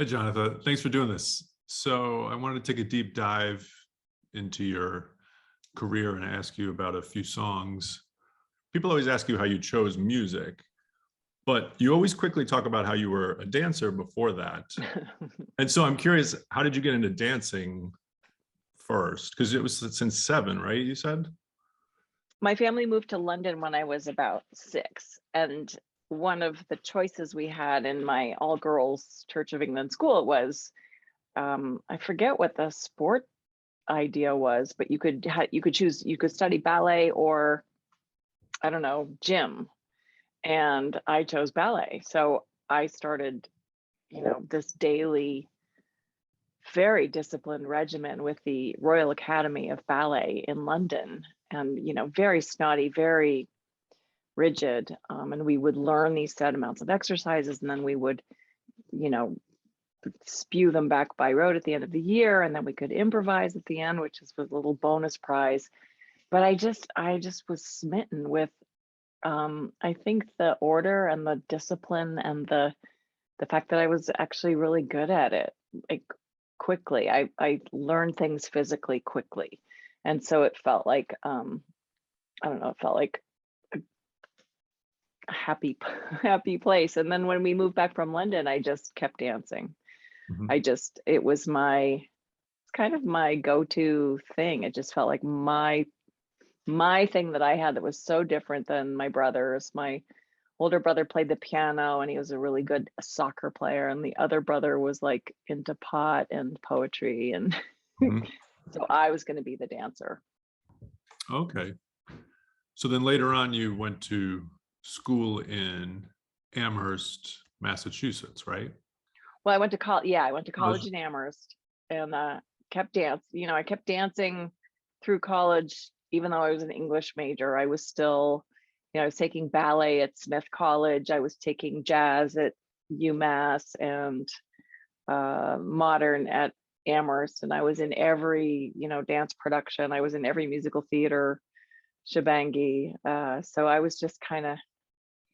Hi, Jonatha. Thanks for doing this. So I wanted to take a deep dive into your career and ask you about a few songs. People always ask you how you chose music, but you always quickly talk about how you were a dancer before that. And so I'm curious, how did you get into dancing first? Because it was since 7, right? You said? My family moved to London when I was about 6, and one of the choices we had in my all-girls Church of England school was, I forget what the sport idea was, but you could choose, you could study ballet or, I don't know, gym, and I chose ballet. So I started, this daily, very disciplined regimen with the Royal Academy of Ballet in London, and very snotty, very rigid, and we would learn these set amounts of exercises, and then we would you know spew them back by rote at the end of the year, and then we could improvise at the end, which is a little bonus prize. But I just was smitten with, I think, the order and the discipline and the fact that I was actually really good at it, like, quickly. I learned things physically quickly, and so it felt like, I don't know, it felt like a happy happy place. And then when we moved back from London, I just kept dancing. Mhm. It was kind of my go-to thing. It just felt like my thing that I had that was so different than my brothers. My older brother played the piano and he was a really good soccer player, and the other brother was like into pot and poetry, and Mhm. so I was going to be the dancer. Okay. So then later on, you went to school in Amherst, Massachusetts, right? Well, I went to college. Yeah, I went to Was- college in Amherst, and kept dance. I kept dancing through college, even though I was an English major. I was still, I was taking ballet at Smith College. I was taking jazz at UMass, and modern at Amherst. And I was in every, dance production. I was in every musical theater shebangy. So I was just kind of,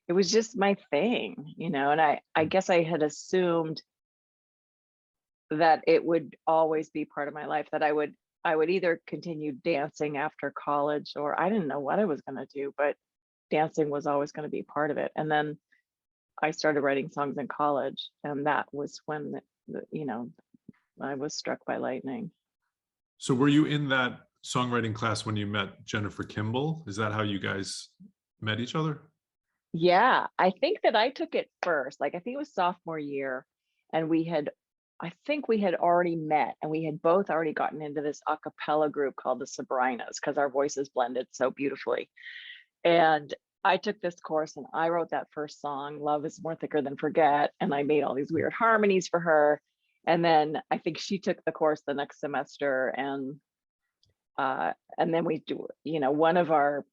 it was just my thing, and I guess I had assumed that it would always be part of my life, that I would either continue dancing after college, or I didn't know what I was going to do, but dancing was always going to be part of it. And then I started writing songs in college, and that was when I was struck by lightning. So were you in that songwriting class when you met Jennifer Kimball? Is that how you guys met each other? Yeah, I think that I took it first. Like, I think it was sophomore year, and I think we had already met, and we had both already gotten into this a cappella group called the Sobrinas because our voices blended so beautifully. And I took this course and I wrote that first song, Love is More Thicker Than Forget. And I made all these weird harmonies for her. And then I think she took the course the next semester. And then we do, one of our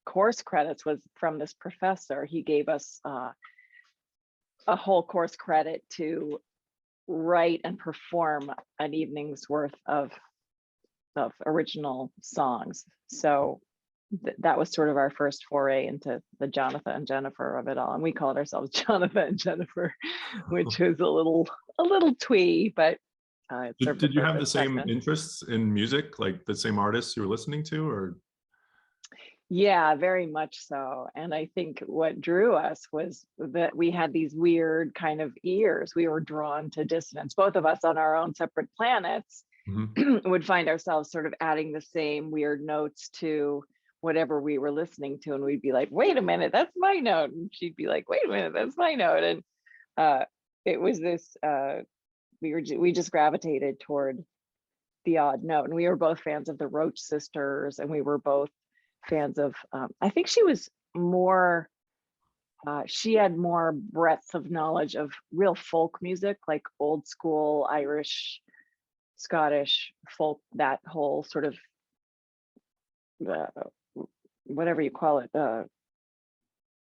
course credits was from this professor. He gave us a whole course credit to write and perform an evening's worth of original songs. So that was sort of our first foray into the Jonatha and Jennifer of it all. And we called ourselves Jonatha and Jennifer, which was a little twee, but it served a Did you have the purpose back same then. interests in music, like the same artists you were listening to, or? Yeah, very much so. And I think what drew us was that we had these weird kind of ears. We were drawn to dissonance, both of us on our own separate planets. Mhm. Would find ourselves sort of adding the same weird notes to whatever we were listening to, and we'd be like, wait a minute, that's my note, and she'd be like, wait a minute, that's my note. And it was this, we just gravitated toward the odd note. And we were both fans of the Roach Sisters, and we were both fans of, I think she was more, she had more breadth of knowledge of real folk music, like old school Irish, Scottish folk, that whole sort of, uh, whatever you call it,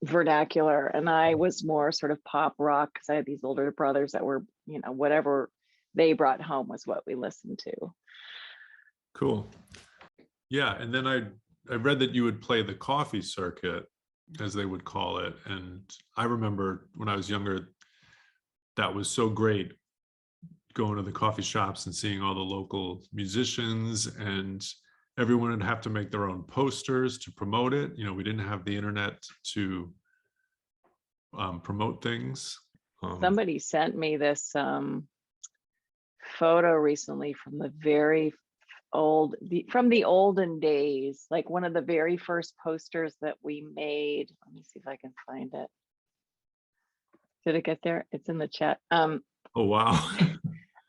vernacular. And I was more sort of pop rock because I had these older brothers that were, whatever they brought home was what we listened to. Cool. Yeah, and then I read that you would play the coffee circuit, as they would call it, and I remember when I was younger, that was so great, going to the coffee shops and seeing all the local musicians, and everyone would have to make their own posters to promote it. We didn't have the internet to promote things. Somebody sent me this photo recently from the very from the olden days, like one of the very first posters that we made. Let me see if I can find it. Did it get there? It's in the chat. Oh, wow.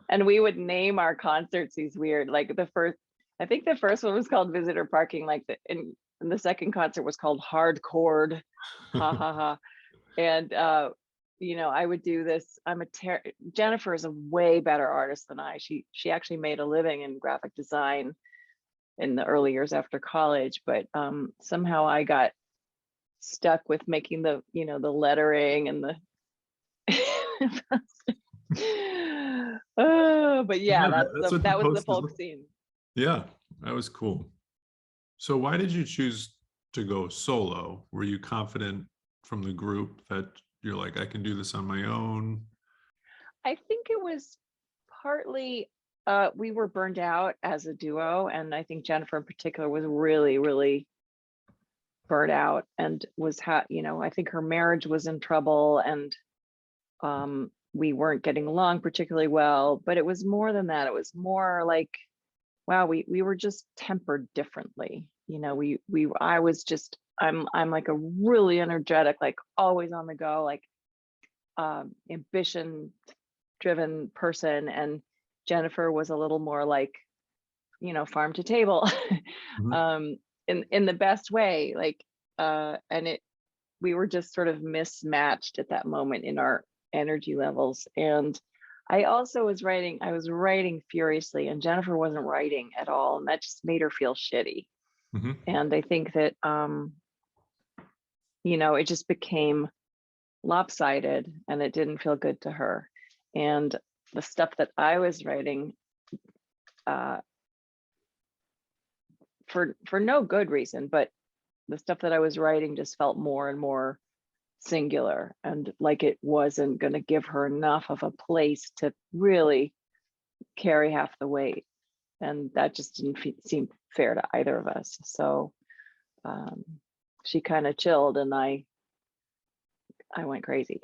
And we would name our concerts these weird, like I think the first one was called Visitor Parking, and the second concert was called Hardcore, ha ha ha. And I would do this. Jennifer is a way better artist than I. She actually made a living in graphic design in the early years after college, but somehow I got stuck with making the lettering and the oh, but yeah, that was the folk scene. Yeah, that was cool. So why did you choose to go solo? Were you confident from the group that you're like, I can do this on my own? I think it was partly we were burned out as a duo, and I think Jennifer in particular was really, really burnt out and I think her marriage was in trouble, and we weren't getting along particularly well. But it was more than that. It was more like, wow, we were just tempered differently. I'm like a really energetic, like always on the go, like ambition driven person, and Jennifer was a little more like, farm to table. Mm-hmm. In the best way, like we were just sort of mismatched at that moment in our energy levels. And I also was writing furiously, and Jennifer wasn't writing at all, and that just made her feel shitty. Mm-hmm. And I think that it just became lopsided, and it didn't feel good to her. And the stuff that I was writing, for no good reason, but the stuff that I was writing just felt more and more singular, and like it wasn't going to give her enough of a place to really carry half the weight. And that just didn't seem fair to either of us. So she kind of chilled, and I went crazy.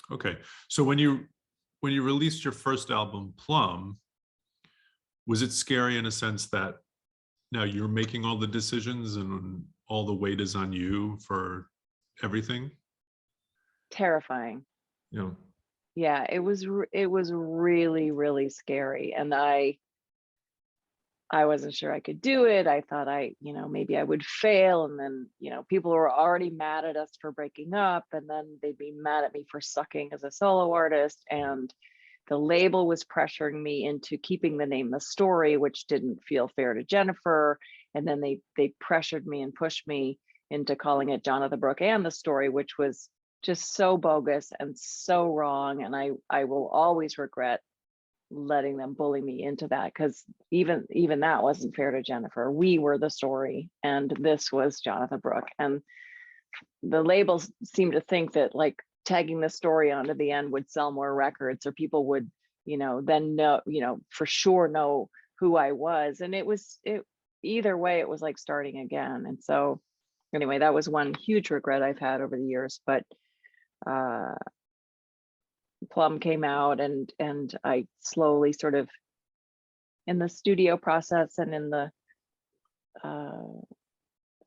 Okay. So when you released your first album, Plum, was it scary in a sense that now you're making all the decisions and all the weight is on you for everything? Terrifying. Yeah. Yeah, it was really, really scary. And I wasn't sure I could do it. I thought maybe I would fail. And then, people were already mad at us for breaking up, and then they'd be mad at me for sucking as a solo artist. And the label was pressuring me into keeping the name The Story, which didn't feel fair to Jennifer. And then they pressured me and pushed me into calling it Jonatha Brooke and The Story, which was just so bogus and so wrong. And I will always regret letting them bully me into that, because even that wasn't fair to Jennifer. We were The Story, and this was Jonatha Brooke. And the labels seemed to think that like tagging The Story onto the end would sell more records, or people would, then know, for sure know who I was. And either way, it was like starting again. And so anyway, that was one huge regret I've had over the years. But Plum came out, and I slowly sort of, in the studio process and in the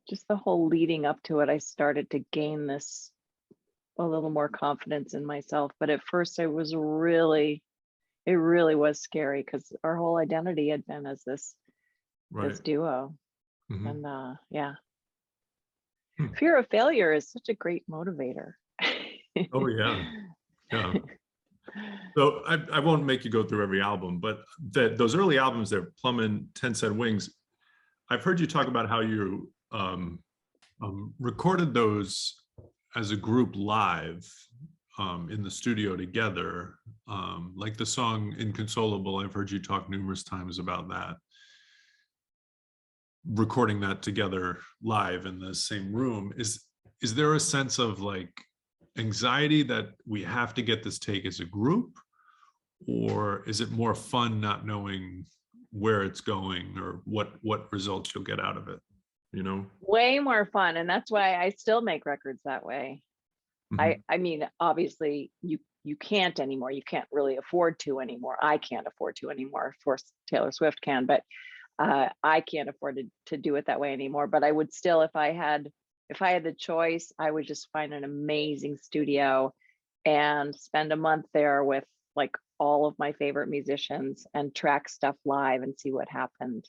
just the whole leading up to it, I started to gain a little more confidence in myself. But at first it really was scary, because our whole identity had been as this duo. Mm-hmm. And yeah. Fear of failure is such a great motivator. Oh yeah. Yeah. So I won't make you go through every album, but those early albums there, Plum and 10 Said Wings, I've heard you talk about how you recorded those as a group live in the studio together. Like the song Inconsolable, I've heard you talk numerous times about that. Recording that together live in the same room. Is there a sense of like anxiety that we have to get this take as a group, or is it more fun not knowing where it's going or what results you'll get out of it, you know? Way more fun. And that's why I still make records that way. Mhm. I mean, obviously you can't anymore. You can't really afford to anymore. I can't afford to anymore. Of course, Taylor Swift can, but I can't afford to do it that way anymore. But I would still, if I had the choice, I would just find an amazing studio and spend a month there with like all of my favorite musicians and track stuff live and see what happened.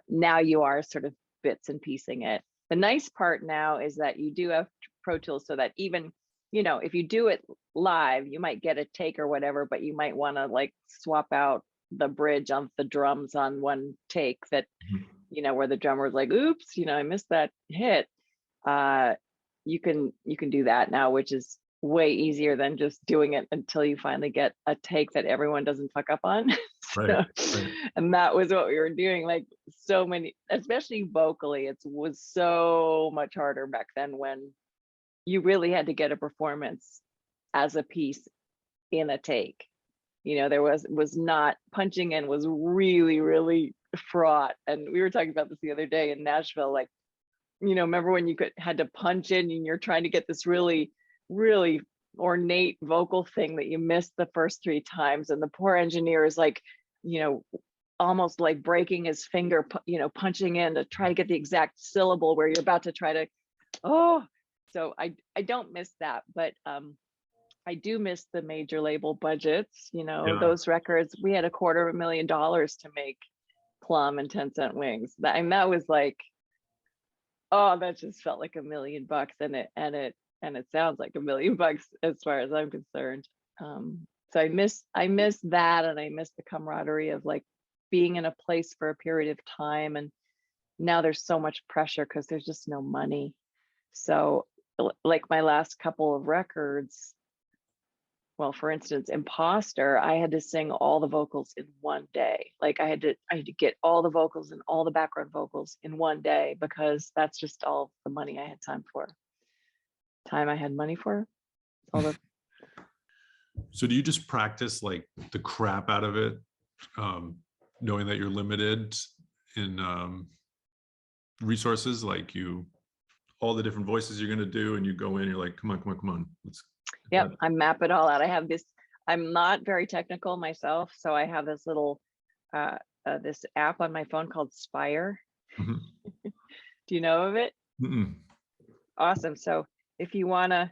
Now you are sort of bits and piecing it. The nice part now is that you do have Pro Tools, so that even, you know, if you do it live, you might get a take or whatever, but you might want to like swap out the bridge on the drums on one take that, Mhm. you know, where the drummer was like, oops, you know, I missed that hit. You can do that now, which is way easier than just doing it until you finally get a take that everyone doesn't fuck up on. Right, So, right. and that was what we were doing. Like so many, especially vocally, it was so much harder back then when you really had to get a performance as a piece in a take. You know, there was not, punching in was really, really fraught. And we were talking about this the other day in Nashville, like, you know, remember when you had to punch in and you're trying to get this really, really ornate vocal thing that you missed the first 3 times, and the poor engineer is like, you know, almost like breaking his finger, you know, punching in to try to get the exact syllable where you're about to try to, oh, so I don't miss that, but I do miss the major label budgets. You know, Yeah. those records, we had $250,000 to make Plum and 10 Cent Wings. And that was like, oh, that just felt like $1 million, and it sounds like $1 million as far as I'm concerned. So I miss that, and I miss the camaraderie of like being in a place for a period of time. And now there's so much pressure because there's just no money. So like my last couple of records, well, for instance, Imposter, I had to sing all the vocals in one day. Like I had to get all the vocals and all the background vocals in one day, because that's just all the money I had time for. Time I had money for. All the So do you just practice like the crap out of it, knowing that you're limited in resources, like all the different voices you're going to do, and you go in, you're like, come on, let's get Yep, I map it all out. I have this, I'm not very technical myself, so I have this little this app on my phone called Spire. that. Mhm. Do you know of it? Mm-mm. Awesome. So if you wanna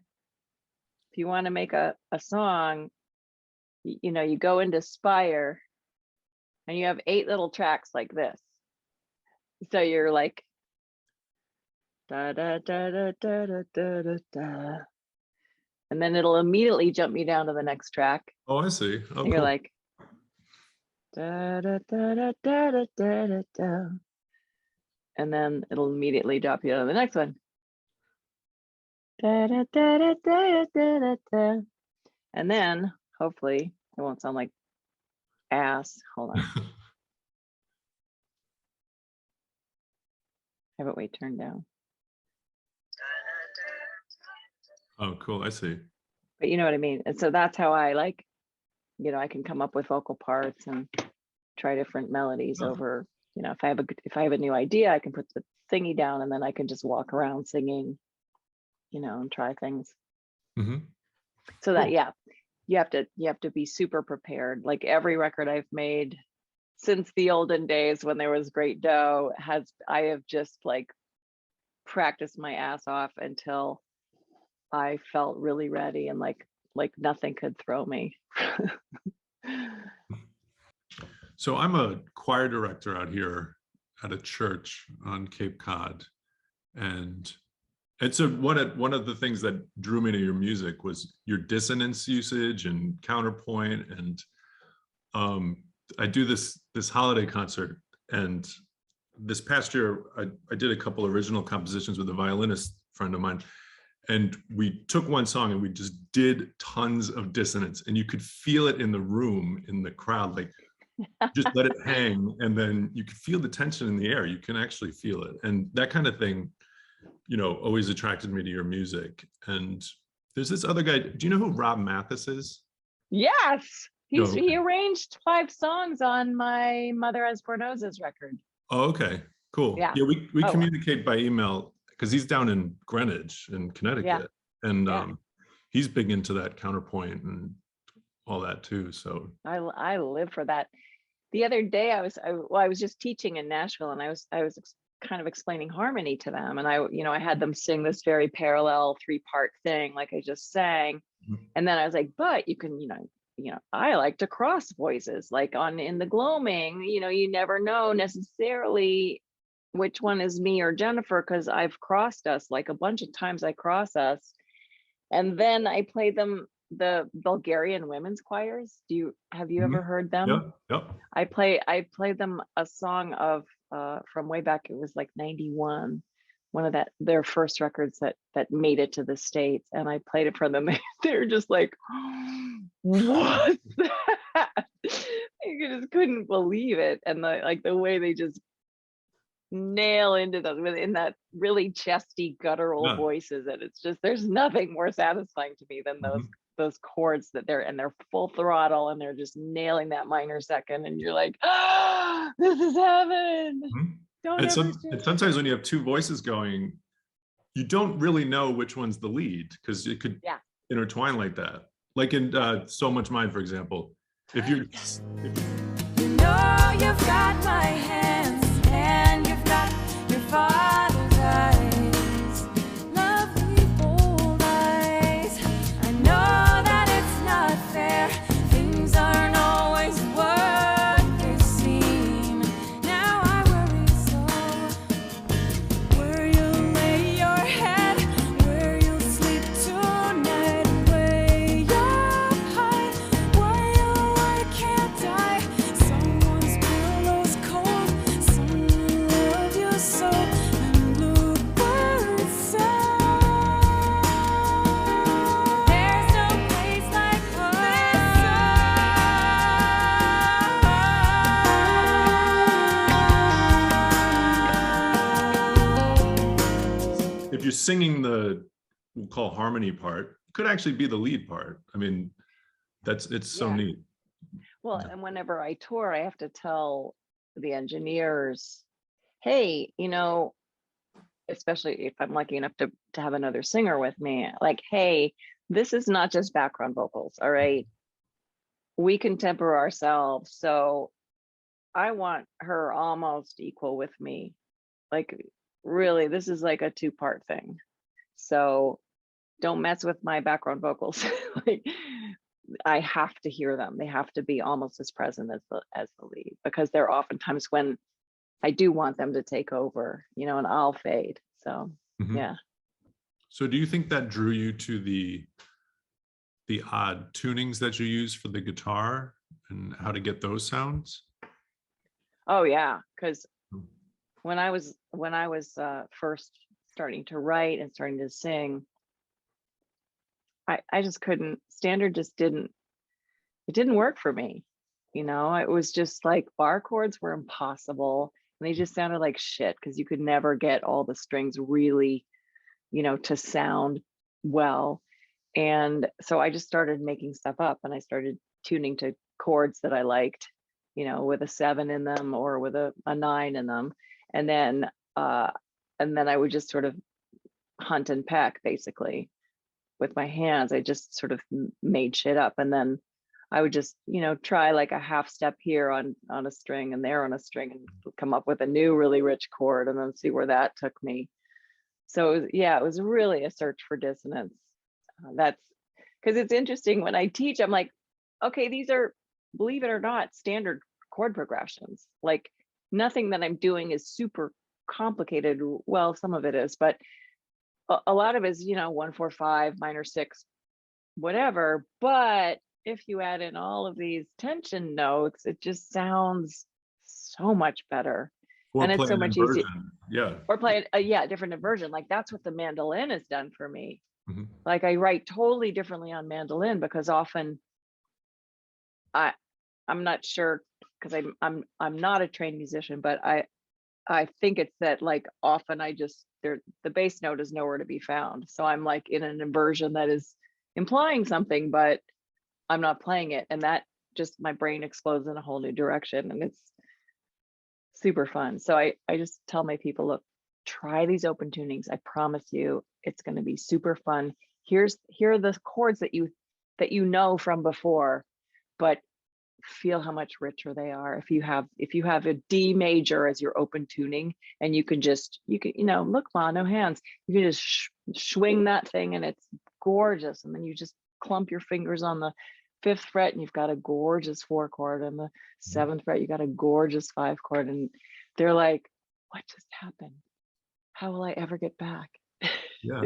make a song, you know, you go into Spire and you have 8 little tracks like this. So you're like da da da da da da da da da, and then it'll immediately jump me down to the next track. Oh, I see. Oh, And you're cool. like da da da da da da da da da, and then it'll immediately drop you to the next one. Da da da da da da da da, and then hopefully it won't sound like ass. Hold on. Have it way turned down. Oh, cool. I see. But you know what I mean? And so that's how I like, you know, I can come up with vocal parts and try different melodies Oh. over, you know, if I have a new idea, I can put the thingy down and then I can just walk around singing, you know, and try things. Mhm. So that, Cool. yeah, you have to be super prepared. Like every record I've made since the olden days when there was great dough I have just like practiced my ass off until I felt really ready, and like nothing could throw me. So I'm a choir director out here at a church on Cape Cod, and it's one of the things that drew me to your music was your dissonance usage and counterpoint. And I do this holiday concert, and this past year I did a couple original compositions with a violinist friend of mine, and we took one song and we just did tons of dissonance, and you could feel it in the room, in the crowd, like just let it hang, and then you could feel the tension in the air. You can actually feel it, and that kind of thing, you know, always attracted me to your music. And There's this other guy. Do you know who Rob Mathis is? Yes, No. he arranged 5 songs on my Mother Has Four Noses record. Oh, okay, cool. Yeah. Yeah, we Oh, communicate by email because he's down in Greenwich in yeah, Connecticut, and yeah. he's big into that counterpoint and all that too. So I live for that. The other day I was just teaching in Nashville, and I was kind of explaining harmony to them, and I had them sing this very parallel 3-part thing like I just sang. And then I was like, but you can, I like to cross voices, like in the gloaming, you never know necessarily which one is me or Jennifer, because I've crossed us like a bunch of times. I cross us. And then I played them the Bulgarian women's choirs. Have you ever heard them? Yep. I played them a song of from way back. It was like 91, one of their first records that made it to the States, and I played it for them. They're just like, what's that? I just couldn't believe it. And the way they just nail into those in that really chesty guttural voices, and it's just, there's nothing more satisfying to me than those chords that they're full throttle and they're just nailing that minor second, and you're like, ah, this is heaven. And sometimes when you have 2 voices going, you don't really know which one's the lead because it could intertwine like that. Like in So Much Mine, for example. If you've got my hands and you've got your father's eyes, lovely bold eyes. I know that it's not fair. Things aren't always what they seem. Now I worry so. Where you'll lay your head, where you'll sleep tonight, way up high. Why, oh, I can't die. Someone's pillow's cold, someone loved you so, and look where it's at. There's no place like home. If you're singing the, we'll call harmony part, it could actually be the lead part. I mean, it's so neat. Well, and whenever I tour, I have to tell the engineers, hey, especially if I'm lucky enough to have another singer with me, like, hey, this is not just background vocals, all right? We can temper ourselves. So I want her almost equal with me. Like, really, this is like a 2-part thing. So don't mess with my background vocals. Like, I have to hear them. They have to be almost as present as the lead, because there are oftentimes when I do want them to take over, and I'll fade. So yeah. So do you think that drew you to the odd tunings that you use for the guitar and how to get those sounds? Oh yeah, because when I was first starting to write and starting to sing, I just couldn't, standard just didn't work for me. It was just like bar chords were impossible, and they just sounded like shit because you could never get all the strings really, to sound well. And so I just started making stuff up, and I started tuning to chords that I liked, with a 7 in them or with a 9 in them. And then I would just sort of hunt and peck, basically, with my hands. I just sort of made shit up, and then I would just try like a half step here on a string and there on a string, and come up with a new really rich chord, and then see where that took me. So it was really a search for dissonance. That's because it's interesting when I teach, I'm like, okay, these are, believe it or not, standard chord progressions. Like, nothing that I'm doing is super complicated. Well, some of it is, but a lot of it is, 1, 4, 5, minor 6, whatever. But if you add in all of these tension notes, it just sounds so much better. Or and it's so much easier. Yeah. Or play a different inversion. Like, that's what the mandolin has done for me. Like, I write totally differently on mandolin, because often I'm not sure, because I'm not a trained musician, but I think it's that like often the bass note is nowhere to be found. So I'm like in an inversion that is implying something, but I'm not playing it. And that just my brain explodes in a whole new direction. And it's super fun. So I just tell my people, look, try these open tunings. I promise you it's going to be super fun. Here are the chords that you know from before, but feel how much richer they are if you have a D major as your open tuning, and you can look, Ma, no hands, you can just swing that thing and it's gorgeous, and then you just clump your fingers on the 5th fret and you've got a gorgeous 4 chord, and the 7th fret you got a gorgeous 5 chord, and they're like, what just happened? How will I ever get back? Yeah.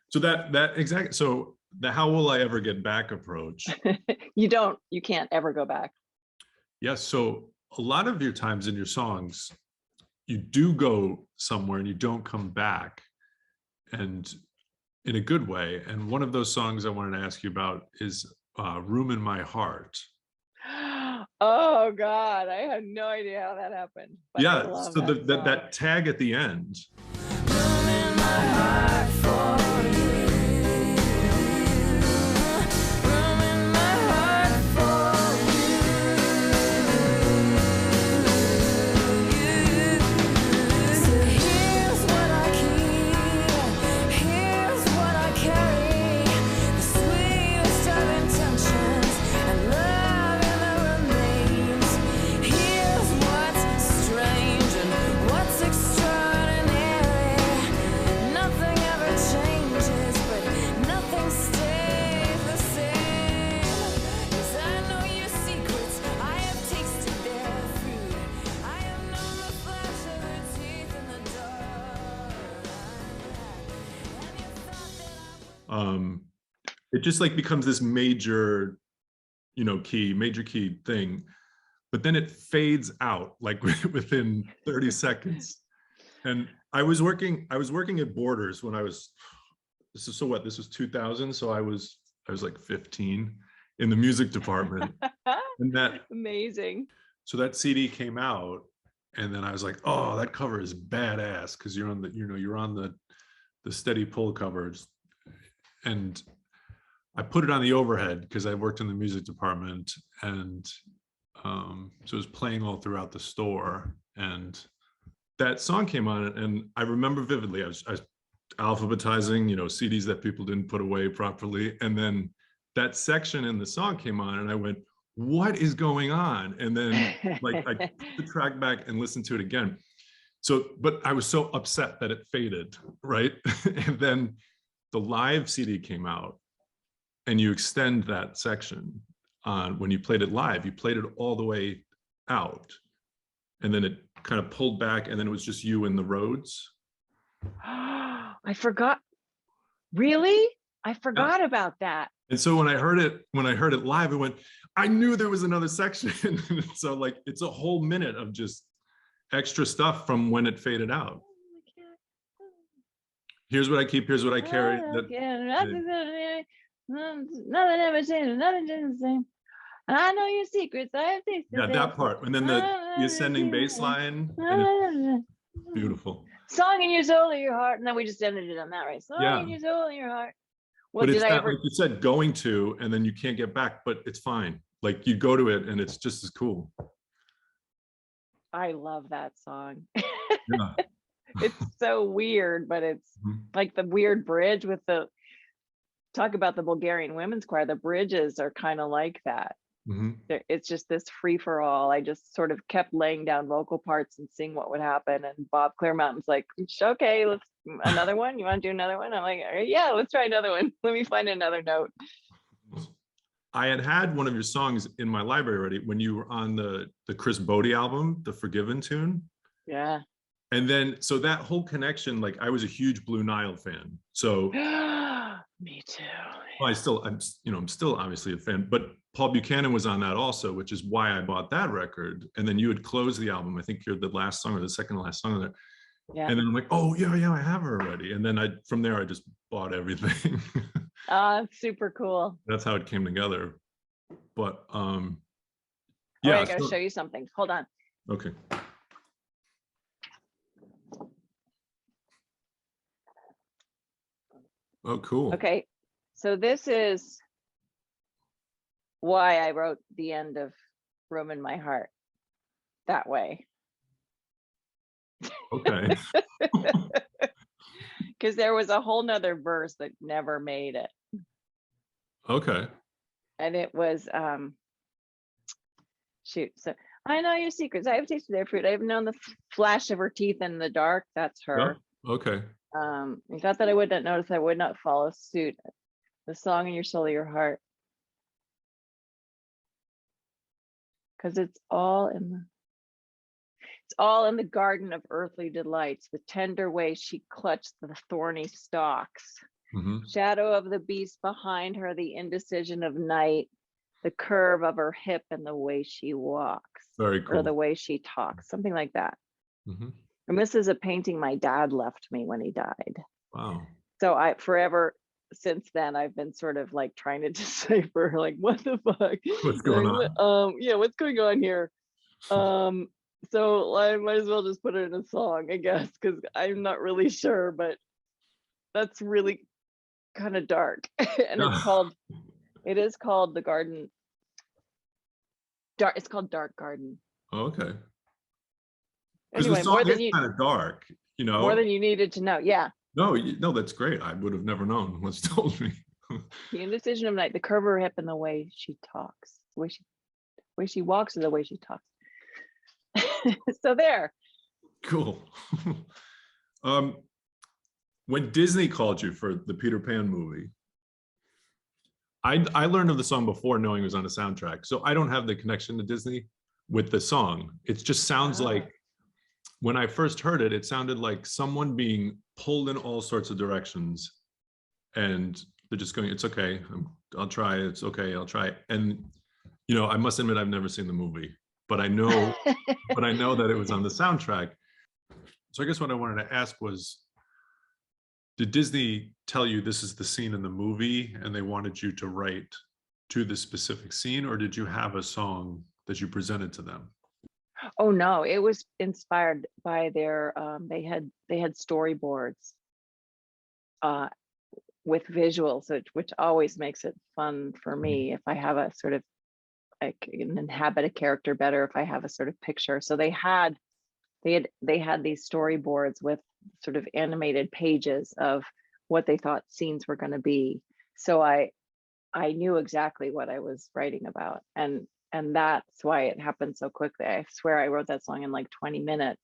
So that exactly, so the how will I ever get back approach. You can't ever go back. Yes. So a lot of your times in your songs, you do go somewhere and you don't come back, and in a good way. And one of those songs I wanted to ask you about is Room in My Heart. Oh God, I had no idea how that happened. But Yeah. So that tag at the end. Room in my heart for you. It just like becomes this major key thing, but then it fades out like within 30 seconds. And I was working at Borders when this was 2000, so I was like 15 in the music department. And that amazing. So that CD came out, and then I was like, oh, that cover is badass, because you're on the steady pull covers. And I put it on the overhead because I worked in the music department, and so it was playing all throughout the store. And that song came on, and I remember vividly, I was alphabetizing, CDs that people didn't put away properly. And then that section in the song came on, and I went, what is going on? And then like I put the track back and listened to it again. So, but I was so upset that it faded, right? And then the live CD came out, and you extend that section on when you played it live, you played it all the way out, and then it kind of pulled back, and then it was just you and the Rhodes. I forgot. Really? I forgot about that. And so when I heard it live, I went, I knew there was another section. So like, it's a whole minute of just extra stuff from when it faded out. Here's what I keep, here's what I carry. Nothing ever changed, nothing changed the same. And I know your secrets. I have tasted. Yeah, that part. And then the ascending bass line. Beautiful. Song in your soul or your heart. And then we just ended it on that, right? Song in your soul or your heart. Well, but it's not like you said, going to, and then you can't get back, but it's fine. Like you go to it and it's just as cool. I love that song. Yeah. It's so weird, but it's like the weird bridge with talk about the Bulgarian women's choir. The bridges are kind of like that. It's just this free for all. I just sort of kept laying down vocal parts and seeing what would happen. And Bob Clearmountain's like, okay, let's another one. You want to do another one? I'm like, yeah, let's try another one. Let me find another note. I had one of your songs in my library already when you were on the Chris Bodie album, the Forgiven tune. Yeah. And then, so that whole connection, like I was a huge Blue Nile fan. So me too. Well, I'm still obviously a fan, but Paul Buchanan was on that also, which is why I bought that record. And then you had closed the album. I think you're the last song or the second to last song there. Yeah. And then I'm like, oh yeah, I have her already. And then from there, I just bought everything. Super cool. That's how it came together. But yeah, I gotta show you something. Hold on. Okay. Oh, cool. Okay, so this is why I wrote the end of Room in My Heart that way. Okay. Because there was a whole nother verse that never made it. Okay. And it was, shoot, so I know your secrets. I have tasted their fruit. I have known the flash of her teeth in the dark. That's Yeah. her. Okay. You thought that I would not notice, I would not follow suit. The song in your soul, your heart. Because it's all in the garden of earthly delights, the tender way she clutched the thorny stalks. Mm-hmm. Shadow of the beast behind her, the indecision of night, the curve of her hip and the way she walks. Very Or cool. the way she talks, something like that. Mm-hmm. And this is a painting my dad left me when he died. Wow. So I forever since then I've been sort of like trying to decipher like what the fuck. What's going on? Yeah, what's going on here? So I might as well just put it in a song, I guess, because I'm not really sure, but that's really kind of dark. And it is called The Garden. It's called Dark Garden. Okay. Because Anyway, the song is kind of dark, more than you needed to know. Yeah. No, that's great. I would have never known once you told me. The indecision of night, the curve of her hip and the way she talks, the way she walks or the way she talks. So there. Cool. When Disney called you for the Peter Pan movie, I learned of the song before knowing it was on a soundtrack. So I don't have the connection to Disney with the song. It just sounds like, when I first heard it, it sounded like someone being pulled in all sorts of directions. And they're just going, it's okay, I'll try, it's okay, I'll try. And, I must admit, I've never seen the movie, but I know that it was on the soundtrack. So I guess what I wanted to ask was, did Disney tell you this is the scene in the movie and they wanted you to write to the specific scene, or did you have a song that you presented to them? Oh no, it was inspired by their they had storyboards with visuals, which always makes it fun for me if I have a sort of, I can inhabit a character better if I have a sort of picture. So they had these storyboards with sort of animated pages of what they thought scenes were going to be. So I knew exactly what I was writing about, and that's why it happened so quickly. I swear I wrote that song in like 20 minutes.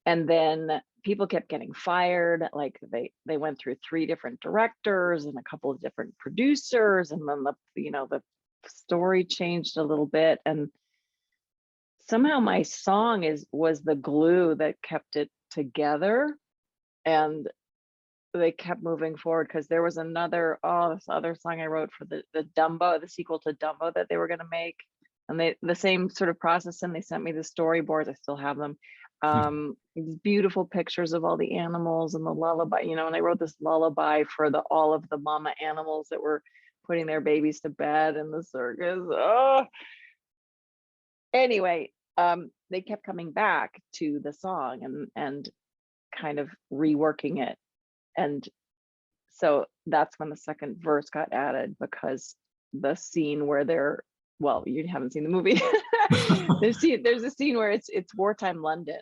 And then people kept getting fired. Like they went through 3 different directors and a couple of different producers, and then the story changed a little bit, and somehow my song was the glue that kept it together, and they kept moving forward because there was this other song I wrote for the Dumbo, the sequel to Dumbo that they were going to make, and the same sort of process, and they sent me the storyboards. I still have them. These beautiful pictures of all the animals and the lullaby, and I wrote this lullaby for all of the mama animals that were putting their babies to bed in the circus. Anyway, they kept coming back to the song and kind of reworking it. And so that's when the second verse got added, because the scene where you haven't seen the movie. There's a scene where it's wartime London,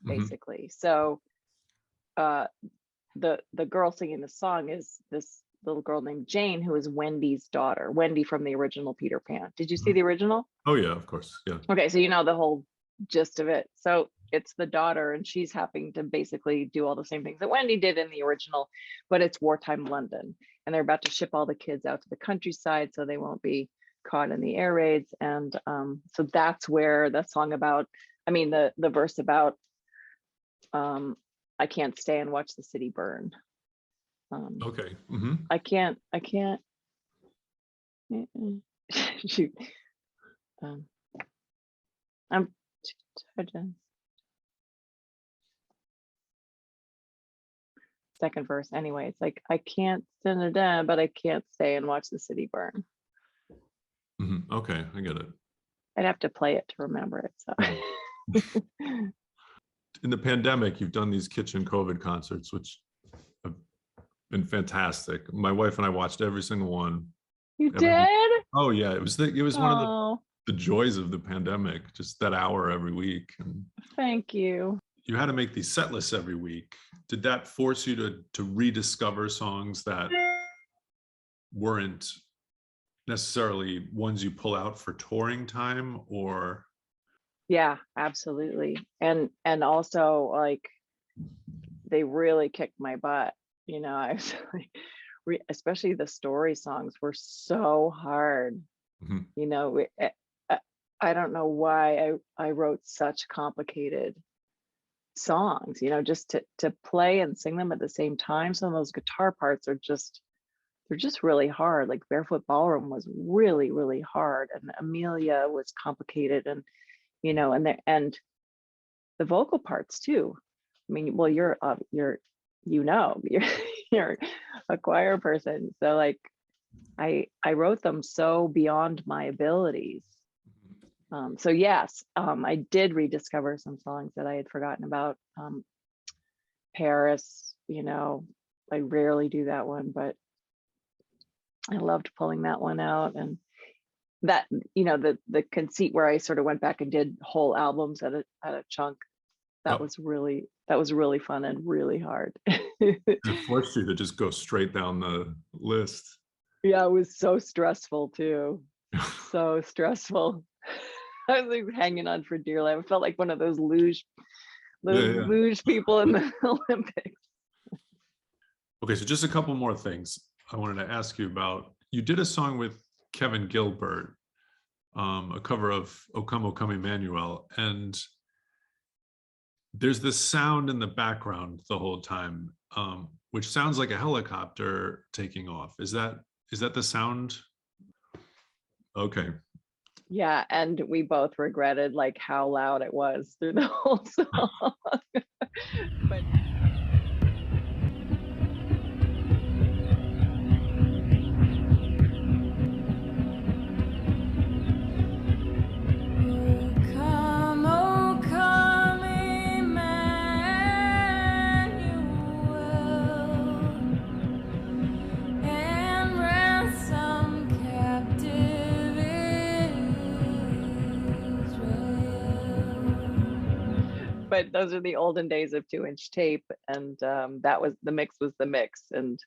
basically. So the girl singing the song is this little girl named Jane, who is Wendy's daughter, Wendy from the original Peter Pan. Did you see the original? Oh yeah, of course. Yeah. Okay, so the whole gist of it. So it's the daughter, and she's having to basically do all the same things that Wendy did in the original, but it's wartime London, and they're about to ship all the kids out to the countryside so they won't be caught in the air raids. And so that's where the song the verse about I can't stay and watch the city burn. Okay. I can't shoot. I'm second verse anyway. It's like, I can't stand it down, but I can't stay and watch the city burn. Okay, I get it. I'd have to play it to remember it. So In the pandemic, you've done these kitchen COVID concerts, which have been fantastic. My wife and I watched every single one. You Every week. did? Oh yeah, it was one of Oh, the joys of the pandemic, just that hour every week. And thank you. you had to make these set lists every week. Did that force you to rediscover songs that weren't necessarily ones you pull out for touring time, or Yeah, absolutely. And also like they really kicked my butt. I was like, especially the story songs were so hard. Mhm. I don't know why I wrote such complicated songs, just to play and sing them at the same time. Some of those guitar parts are just they're just really hard. Like Barefoot Ballroom was really, really hard, and Amelia was complicated, and the vocal parts too. I mean, well, you're you're a choir person, so like I wrote them so beyond my abilities. So yes, I did rediscover some songs that I had forgotten about. Paris, I rarely do that one, but I loved pulling that one out. And that, the conceit where I sort of went back and did whole albums at a chunk, that Oh, was really fun and really hard. it forced you to just go straight down the list. Yeah, it was so stressful too. So stressful. I was like hanging on for dear life. I felt like one of those luge Yeah. people in the Olympics. Okay, so just a couple more things I wanted to ask you about. You did a song with Kevin Gilbert, a cover of O Come, O Come Emmanuel, and there's this sound in the background the whole time, which sounds like a helicopter taking off. Is that the sound? Okay. Yeah, and we both regretted like how loud it was through the whole song. But Oh, come, Emmanuel, and ransom captive Israel. but those are the olden days of 2-inch tape, and that was the mix. And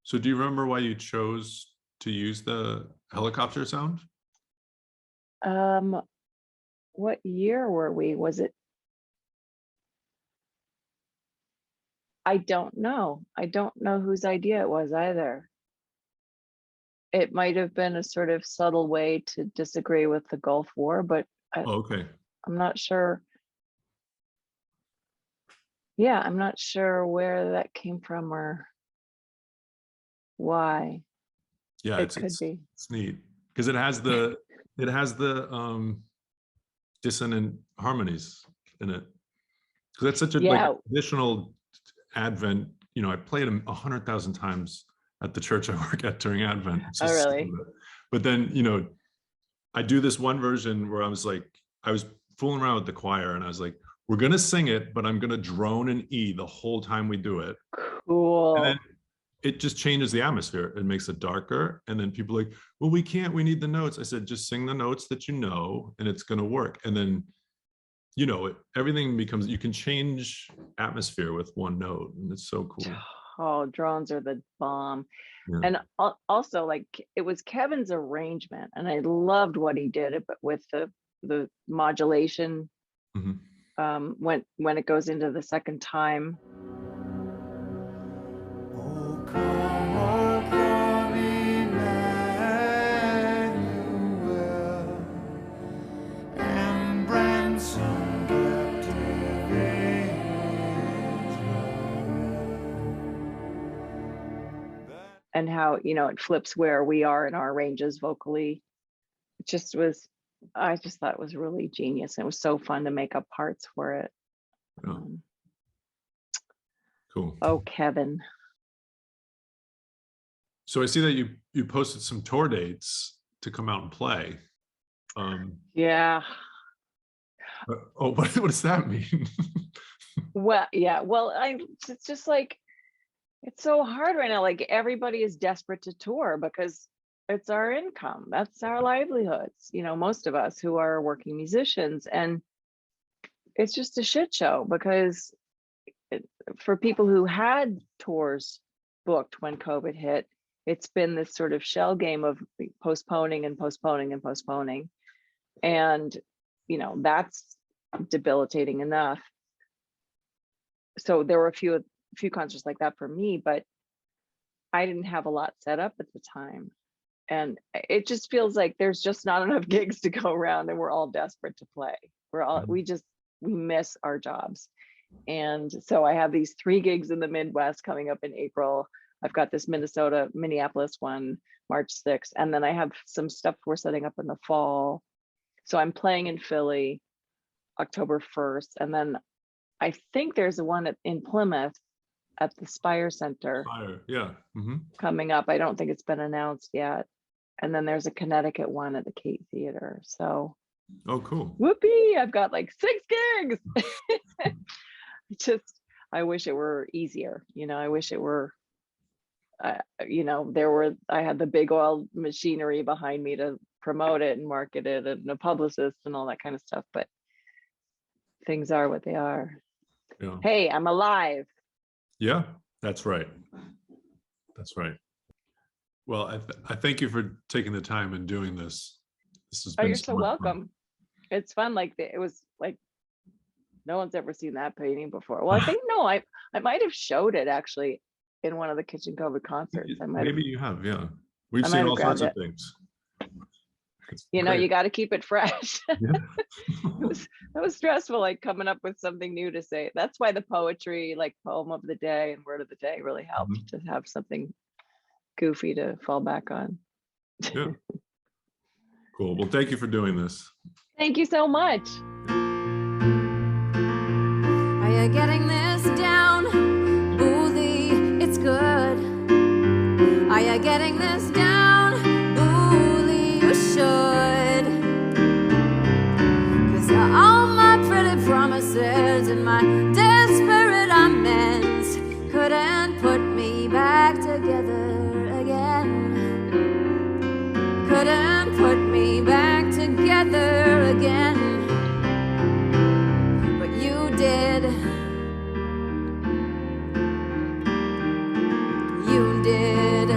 So do you remember why you chose to use the helicopter sound? what year were we? Was it? I don't know. I don't know whose idea it was either. It might have been a sort of subtle way to disagree with the Gulf War, but Oh, okay. I'm not sure. Yeah, I'm not sure where that came from or why. Yeah, It could be. it's neat because it has the dissonant harmonies in it. Because that's such a like Yeah. traditional Advent. I played them 100,000 times at the church I work at during Advent. It's Oh, just really? But then I do this one version where I was fooling around with the choir, and I was like, we're gonna sing it, but I'm gonna drone an E the whole time we do it. Cool. And then it just changes the atmosphere. It makes it darker. And then people are like, well, we need the notes. I said, just sing the notes that you know, and it's gonna work. And then everything becomes, you can change atmosphere with one note, and it's so cool. Oh, drones are the bomb. Yeah. And also like it was Kevin's arrangement, and I loved what he did, but with the modulation, Mhm. when it goes into the second time. Oh, come, Emmanuel, and ransom captive Israel. And how it flips where we are in our ranges vocally. I just thought it was really genius. It was so fun to make up parts for it. Yeah. Cool. Oh, Kevin. So I see that you posted some tour dates to come out and play. Yeah. What does that mean? Well, yeah. Well, it's just like It's so hard right now. Like everybody is desperate to tour because it's our income. That's our livelihoods. Most of us who are working musicians, and it's just a shit show because for people who had tours booked when COVID hit, it's been this sort of shell game of postponing and postponing and postponing. And, that's debilitating enough. So there were a few concerts like that for me, but I didn't have a lot set up at the time. And it just feels like there's just not enough gigs to go around, and we're all desperate to play. We miss our jobs. And so I have these 3 gigs in the Midwest coming up in April. I've got this Minneapolis one, March 6th. And then I have some stuff we're setting up in the fall. So I'm playing in Philly, October 1st. And then I think there's one in Plymouth at the Spire Center. Yeah. Coming up. I don't think it's been announced yet. And then there's a Connecticut one at the Kate Theater. So. Oh, cool. Whoopee, I've got like 6 gigs. I wish it were easier. I wish it were, I had the big oil machinery behind me to promote it and market it, and a publicist and all that kind of stuff. But things are what they are. Yeah. Hey, I'm alive. Yeah, that's right. That's right. Well, I thank you for taking the time and doing this. This has been you're so welcome. Fun. It's fun. Like it was like no one's ever seen that painting before. Well, I think I might have showed it actually in one of the Kitchen COVID concerts. Maybe you have, yeah. We've seen all sorts of things. You got to keep it fresh. Yeah. That was stressful, like coming up with something new to say. That's why the poetry, like poem of the day and word of the day, really helped to have something goofy to fall back on. Yeah. Cool. Well, thank you for doing this. Thank you so much. Are you getting this down? Boozy, it's good. Are you getting this down? Boozy, you should. 'Cause all my pretty promises and my desperate amends couldn't put me back together again. Couldn't put me back together again. But you did. You did.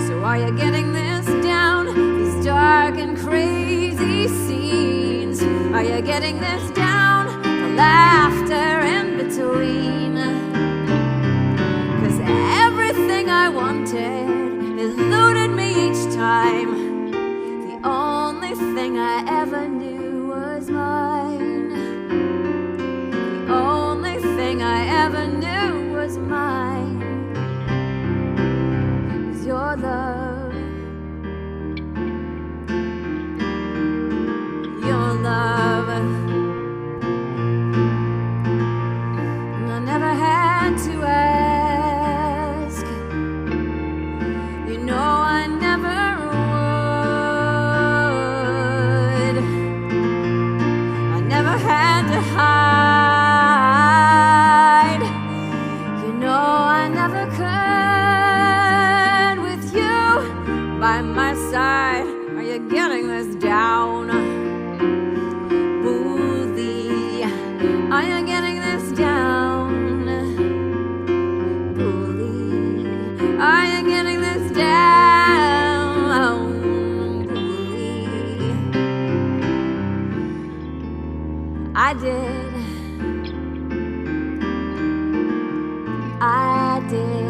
So are you getting this down? These dark and crazy scenes. Are you getting this down? The laughter in between. 'Cause everything I wanted eluded me each time. The only thing I ever knew was mine. The only thing I ever knew was mine. Was your love. Your love. And I never had to ask. You know I never would. I never had to hide. You know I never could with you by my side. Are you getting this down? Boozy, are you getting this down? Boozy, are you getting this down? Boozy, I did. I did.